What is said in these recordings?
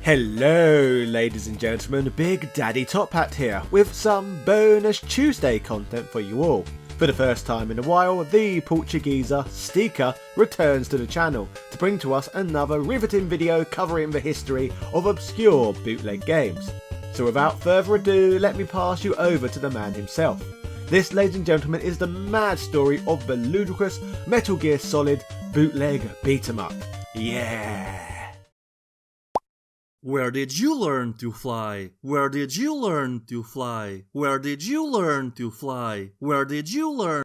Hello ladies and gentlemen, Big Daddy Top Hat here with some bonus Tuesday content for you all. For the first time in a while, the Portugueser Stika returns to the channel to bring to us another riveting video covering the history of obscure bootleg games. So without further ado, let me pass you over to the man himself. This, ladies and gentlemen, is the mad story of the Ludicrous Metal Gear Solid bootleg beat-em-up. Yeah! Where did you learn to fly? Where did you learn to fly? Where did you learn to fly? Where did you learn?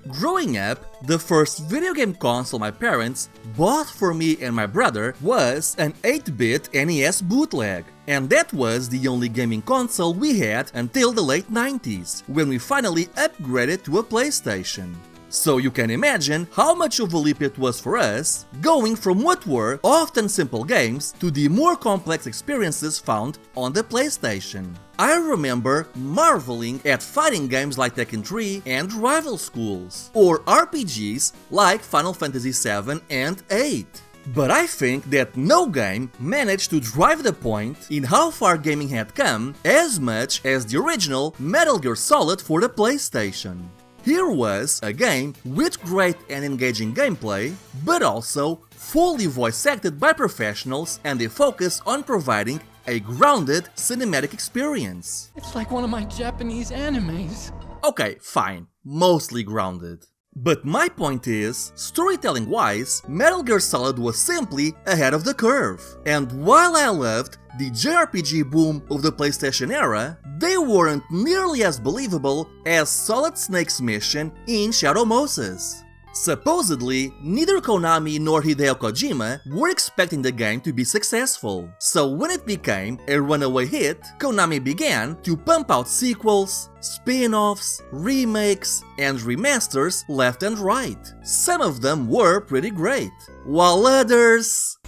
Growing up, the first video game console my parents bought for me and my brother was an 8-bit NES bootleg. And that was the only gaming console we had until the late 90s, when we finally upgraded to a PlayStation. So you can imagine how much of a leap it was for us, going from what were often simple games to the more complex experiences found on the PlayStation. I remember marveling at fighting games like Tekken 3 and Rival Schools, or RPGs like Final Fantasy VII and 8. But I think that no game managed to drive the point in how far gaming had come as much as the original Metal Gear Solid for the PlayStation. Here was a game with great and engaging gameplay, but also fully voice-acted by professionals and a focus on providing a grounded cinematic experience. It's like one of my Japanese animes. Okay, fine, mostly grounded. But my point is, storytelling-wise, Metal Gear Solid was simply ahead of the curve. And while I loved the JRPG boom of the PlayStation era, they weren't nearly as believable as Solid Snake's mission in Shadow Moses. Supposedly, neither Konami nor Hideo Kojima were expecting the game to be successful, so when it became a runaway hit, Konami began to pump out sequels, spin-offs, remakes, and remasters left and right. Some of them were pretty great, while others...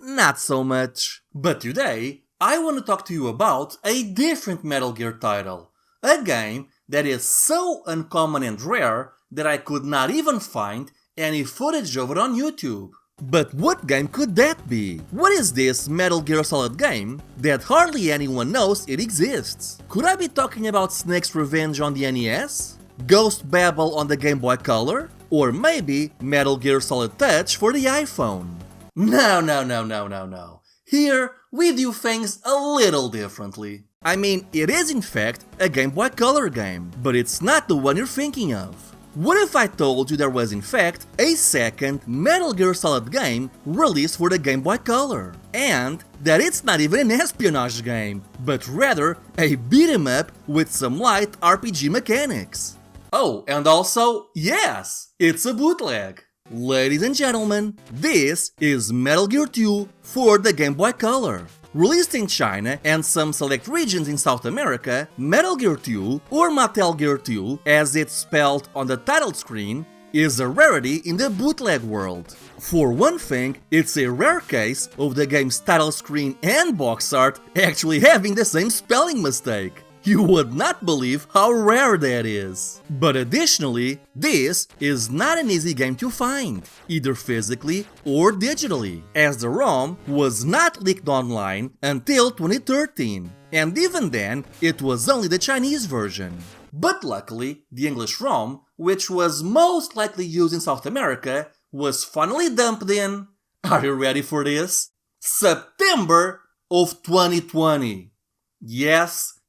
not so much. But today, I want to talk to you about a different Metal Gear title. A game that is so uncommon and rare that I could not even find any footage of it on YouTube. But what game could that be? What is this Metal Gear Solid game that hardly anyone knows it exists? Could I be talking about Snake's Revenge on the NES? Ghost Babel on the Game Boy Color? Or maybe Metal Gear Solid Touch for the iPhone? No. Here, we do things a little differently. I mean, it is in fact a Game Boy Color game, but it's not the one you're thinking of. What if I told you there was in fact a second Metal Gear Solid game released for the Game Boy Color? And that it's not even an espionage game, but rather a beat-em-up with some light RPG mechanics. Oh, and also, yes, it's a bootleg. Ladies and gentlemen, this is Metal Gear 2 for the Game Boy Color. Released in China and some select regions in South America, Metal Gear 2, or Metal Gear 2 as it's spelled on the title screen, is a rarity in the bootleg world. For one thing, it's a rare case of the game's title screen and box art actually having the same spelling mistake. You would not believe how rare that is. But additionally, this is not an easy game to find, either physically or digitally, as the ROM was not leaked online until 2013, and even then, it was only the Chinese version. But luckily, the English ROM, which was most likely used in South America, was finally dumped in, are you ready for this? September of 2020. Yes,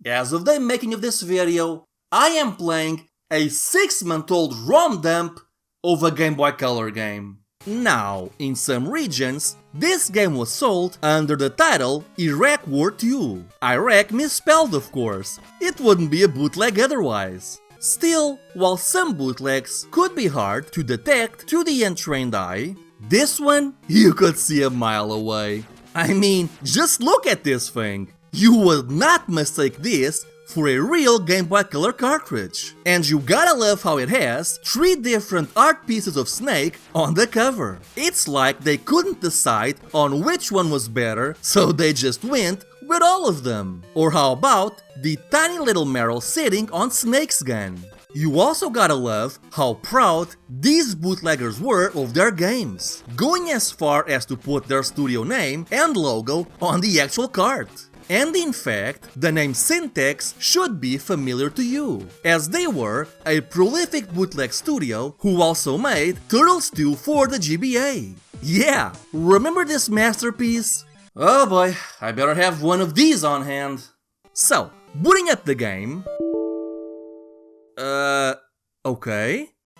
as of the making of this video, I am playing a 6-month-old ROM dump of a Game Boy Color game. Now, in some regions, this game was sold under the title Iraq War II. Iraq misspelled, of course. It wouldn't be a bootleg otherwise. Still, while some bootlegs could be hard to detect to the untrained eye, this one you could see a mile away. I mean, just look at this thing. You would not mistake this for a real Game Boy Color cartridge. And you gotta love how it has 3 different art pieces of Snake on the cover. It's like they couldn't decide on which one was better, so they just went with all of them. Or how about the tiny little Meryl sitting on Snake's gun? You also gotta love how proud these bootleggers were of their games, going as far as to put their studio name and logo on the actual cart. And in fact, the name Syntax should be familiar to you, as they were a prolific bootleg studio who also made Turtles 2 for the GBA. Yeah, remember this masterpiece? Oh boy, I better have one of these on hand. So, booting up the game...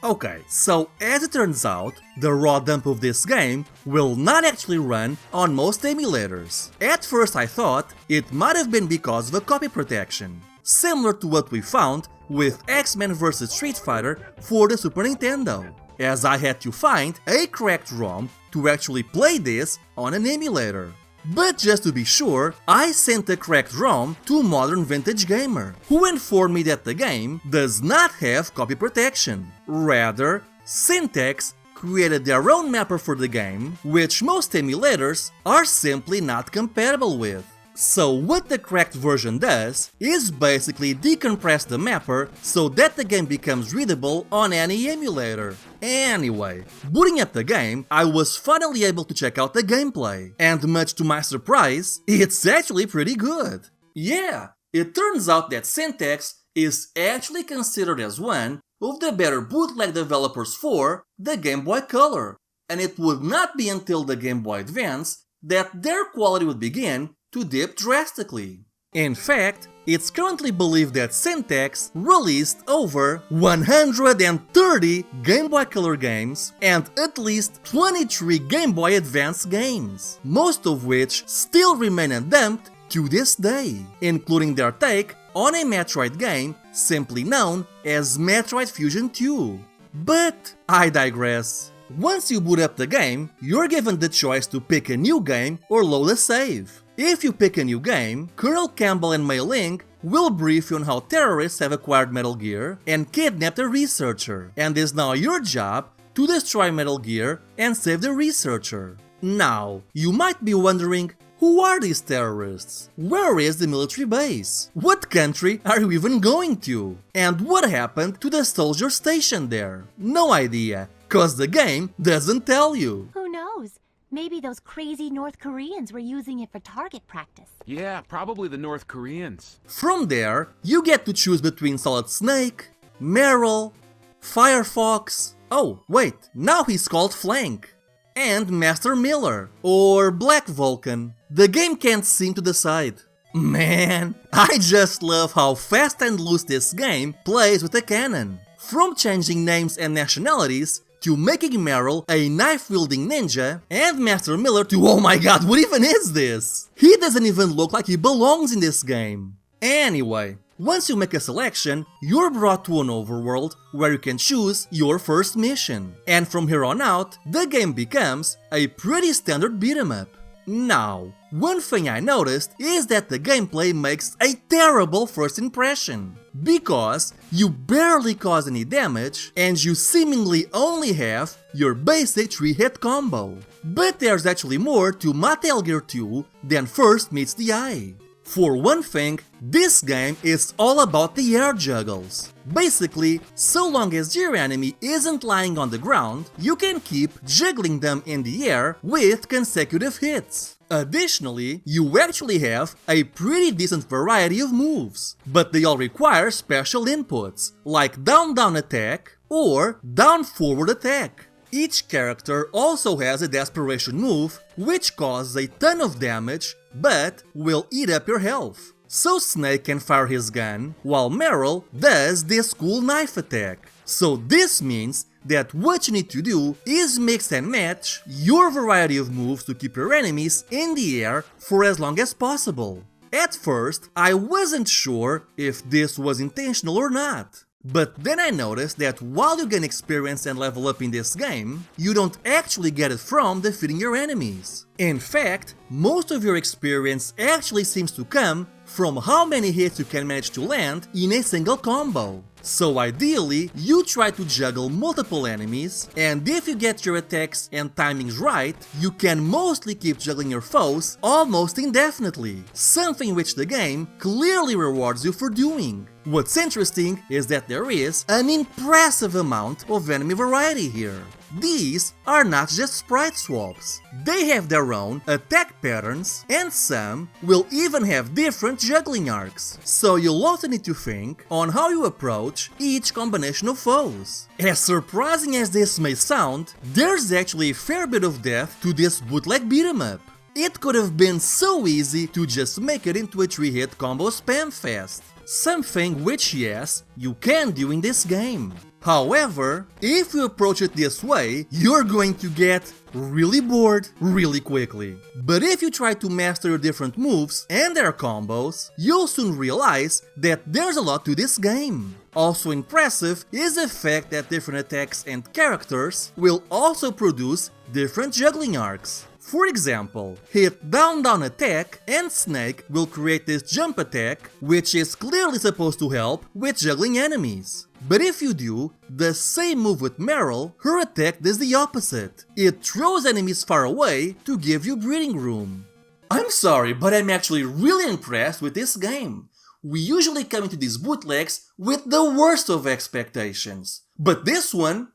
Okay, so as it turns out, the raw dump of this game will not actually run on most emulators. At first I thought it might have been because of a copy protection, similar to what we found with X-Men vs Street Fighter for the Super Nintendo, as I had to find a cracked ROM to actually play this on an emulator. But just to be sure, I sent the cracked ROM to Modern Vintage Gamer, who informed me that the game does not have copy protection. Rather, Syntax created their own mapper for the game, which most emulators are simply not compatible with. So what the cracked version does is basically decompress the mapper so that the game becomes readable on any emulator. Anyway, booting up the game, I was finally able to check out the gameplay, and much to my surprise, it's actually pretty good. Yeah, it turns out that Syntax is actually considered as one of the better bootleg developers for the Game Boy Color, and it would not be until the Game Boy Advance that their quality would begin to dip drastically. In fact, it's currently believed that Syntax released over 130 Game Boy Color games and at least 23 Game Boy Advance games, most of which still remain undumped to this day, including their take on a Metroid game simply known as Metroid Fusion 2. But I digress. Once you boot up the game, you're given the choice to pick a new game or load a save. If you pick a new game, Colonel Campbell and Mei Ling will brief you on how terrorists have acquired Metal Gear and kidnapped a researcher, and it's now your job to destroy Metal Gear and save the researcher. Now, you might be wondering, who are these terrorists? Where is the military base? What country are you even going to? And what happened to the soldiers stationed there? No idea, cause the game doesn't tell you. Who knows? Maybe those crazy North Koreans were using it for target practice. Yeah, probably the North Koreans. From there, you get to choose between Solid Snake, Meryl, Firefox, oh wait, now he's called Flank, and Master Miller, or Black Vulcan. The game can't seem to decide. Man, I just love how fast and loose this game plays with the canon. From changing names and nationalities, to making Meryl a knife-wielding ninja, and Master Miller to oh my god, what even is this? He doesn't even look like he belongs in this game. Anyway, once you make a selection, you're brought to an overworld where you can choose your first mission. And from here on out, the game becomes a pretty standard beat-em-up. Now, one thing I noticed is that the gameplay makes a terrible first impression, because you barely cause any damage and you seemingly only have your basic 3-hit combo. But there's actually more to Metal Gear 2 than first meets the eye. For one thing, this game is all about the air juggles. Basically, so long as your enemy isn't lying on the ground, you can keep juggling them in the air with consecutive hits. Additionally, you actually have a pretty decent variety of moves, but they all require special inputs, like down-down attack or down-forward attack. Each character also has a desperation move, which causes a ton of damage, but will eat up your health. So Snake can fire his gun, while Meryl does this cool knife attack. So this means that what you need to do is mix and match your variety of moves to keep your enemies in the air for as long as possible. At first, I wasn't sure if this was intentional or not. But then I noticed that while you gain experience and level up in this game, you don't actually get it from defeating your enemies. In fact, most of your experience actually seems to come from how many hits you can manage to land in a single combo. So ideally, you try to juggle multiple enemies, and if you get your attacks and timings right, you can mostly keep juggling your foes almost indefinitely, something which the game clearly rewards you for doing. What's interesting is that there is an impressive amount of enemy variety here. These are not just sprite swaps. They have their own attack patterns, and some will even have different juggling arcs. So you'll also need to think on how you approach each combination of foes. As surprising as this may sound, there's actually a fair bit of depth to this bootleg beat'em up. It could have been so easy to just make it into a 3-hit combo spam fest. Something which, yes, you can do in this game. However, if you approach it this way, you're going to get really bored really quickly. But if you try to master your different moves and their combos, you'll soon realize that there's a lot to this game. Also impressive is the fact that different attacks and characters will also produce different juggling arcs. For example, hit down attack and Snake will create this jump attack, which is clearly supposed to help with juggling enemies. But if you do the same move with Meryl, her attack does the opposite. It throws enemies far away to give you breathing room. I'm sorry, but I'm actually really impressed with this game. We usually come into these bootlegs with the worst of expectations, but this one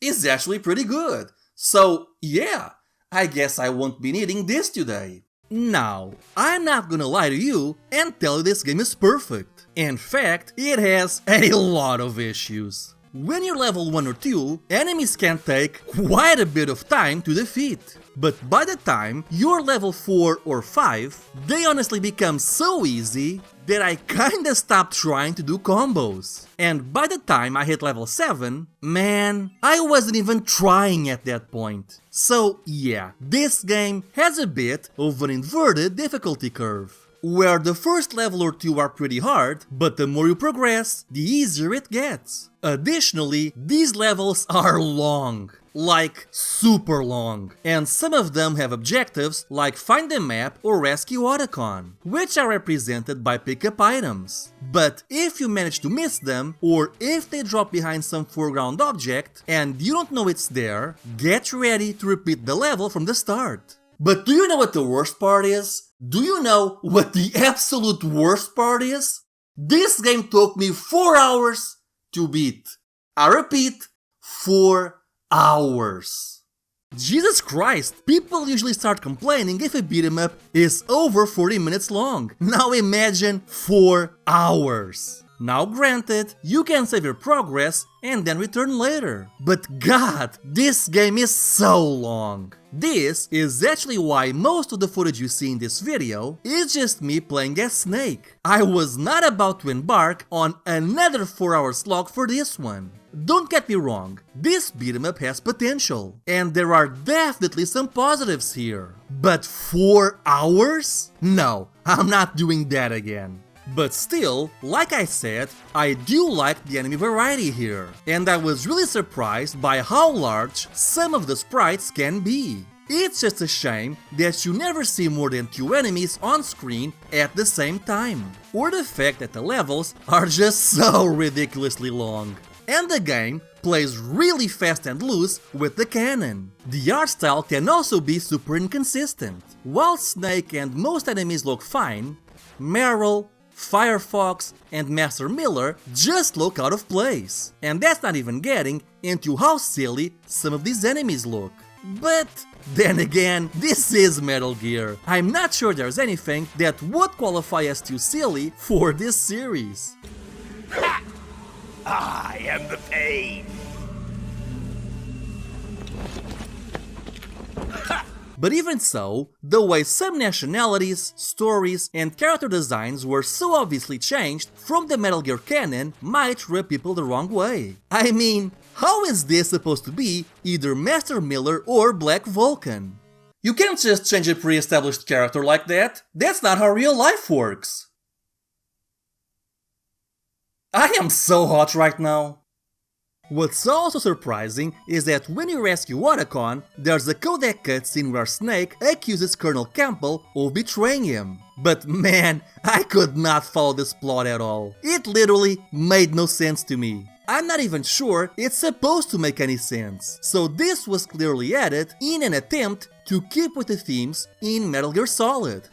is actually pretty good. So yeah, I guess I won't be needing this today. Now, I'm not gonna lie to you and tell you this game is perfect. In fact, it has a lot of issues. When you're level 1 or 2, enemies can take quite a bit of time to defeat. But by the time you're level 4 or 5, they honestly become so easy that I kinda stopped trying to do combos. And by the time I hit level 7, man, I wasn't even trying at that point. So yeah, this game has a bit of an inverted difficulty curve, where the first level or 2 are pretty hard, but the more you progress, the easier it gets. Additionally, these levels are long. Like super long, and some of them have objectives like find a map or rescue Otacon, which are represented by pickup items. But if you manage to miss them, or if they drop behind some foreground object and you don't know it's there, get ready to repeat the level from the start. But do you know what the worst part is? Do you know what the absolute worst part is? This game took me 4 hours to beat. I repeat, 4 hours. Jesus Christ, people usually start complaining if a beat'em up is over 40 minutes long. Now imagine 4 hours. Now granted, you can save your progress and then return later. But god, this game is so long. This is actually why most of the footage you see in this video is just me playing as Snake. I was not about to embark on another 4-hour slog for this one. Don't get me wrong, this beat'em up has potential, and there are definitely some positives here. But 4 hours? No, I'm not doing that again. But still, like I said, I do like the enemy variety here, and I was really surprised by how large some of the sprites can be. It's just a shame that you never see more than 2 enemies on screen at the same time, or the fact that the levels are just so ridiculously long. And the game plays really fast and loose with the cannon. The art style can also be super inconsistent. While Snake and most enemies look fine, Meryl, Firefox, and Master Miller just look out of place. And that's not even getting into how silly some of these enemies look. But then again, this is Metal Gear. I'm not sure there's anything that would qualify as too silly for this series. I am the pain. But even so, the way some nationalities, stories, and character designs were so obviously changed from the Metal Gear canon might rub people the wrong way. I mean, how is this supposed to be either Master Miller or Black Vulcan? You can't just change a pre-established character like that. That's not how real life works. I am so hot right now. What's also surprising is that when you rescue Otacon, there's a codec cutscene where Snake accuses Colonel Campbell of betraying him. But man, I could not follow this plot at all. It literally made no sense to me. I'm not even sure it's supposed to make any sense. So this was clearly added in an attempt to keep with the themes in Metal Gear Solid.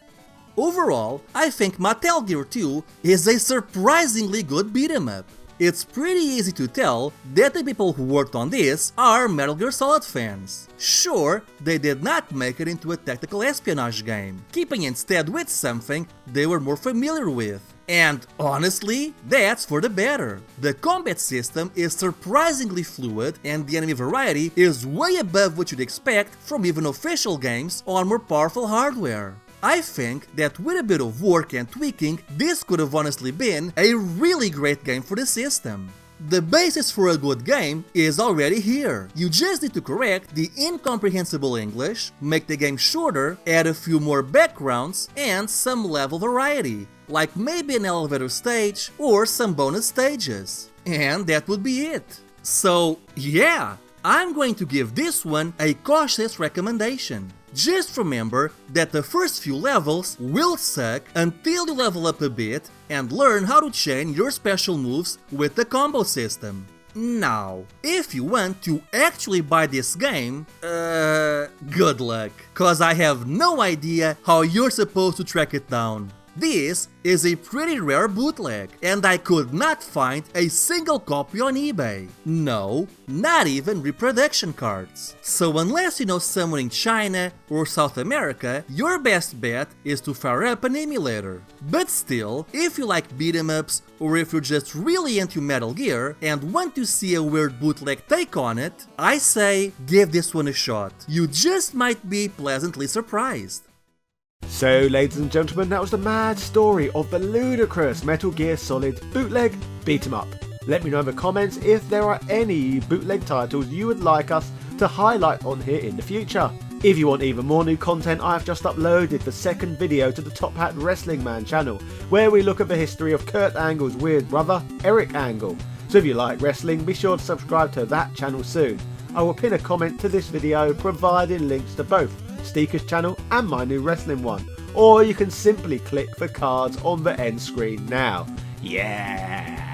Overall, I think Metal Gear 2 is a surprisingly good beat-em-up. It's pretty easy to tell that the people who worked on this are Metal Gear Solid fans. Sure, they did not make it into a tactical espionage game, keeping instead with something they were more familiar with. And honestly, that's for the better. The combat system is surprisingly fluid and the enemy variety is way above what you'd expect from even official games on more powerful hardware. I think that with a bit of work and tweaking, this could have honestly been a really great game for the system. The basis for a good game is already here. You just need to correct the incomprehensible English, make the game shorter, add a few more backgrounds, and some level variety, like maybe an elevator stage or some bonus stages. And that would be it. So yeah, I'm going to give this one a cautious recommendation. Just remember that the first few levels will suck until you level up a bit and learn how to chain your special moves with the combo system. Now, if you want to actually buy this game, good luck, cause I have no idea how you're supposed to track it down. This is a pretty rare bootleg, and I could not find a single copy on eBay. No, not even reproduction cards. So unless you know someone in China or South America, your best bet is to fire up an emulator. But still, if you like beat-em-ups, or if you're just really into Metal Gear and want to see a weird bootleg take on it, I say give this one a shot. You just might be pleasantly surprised. So, ladies and gentlemen, that was the mad story of the ludicrous Metal Gear Solid bootleg beat 'em up. Let me know in the comments if there are any bootleg titles you would like us to highlight on here in the future. If you want even more new content, I have just uploaded the second video to the Top Hat Wrestling Man channel, where we look at the history of Kurt Angle's weird brother, Eric Angle. So if you like wrestling, be sure to subscribe to that channel soon. I will pin a comment to this video providing links to both Steeka's channel and my new wrestling one, or you can simply click the cards on the end screen now. Yeah!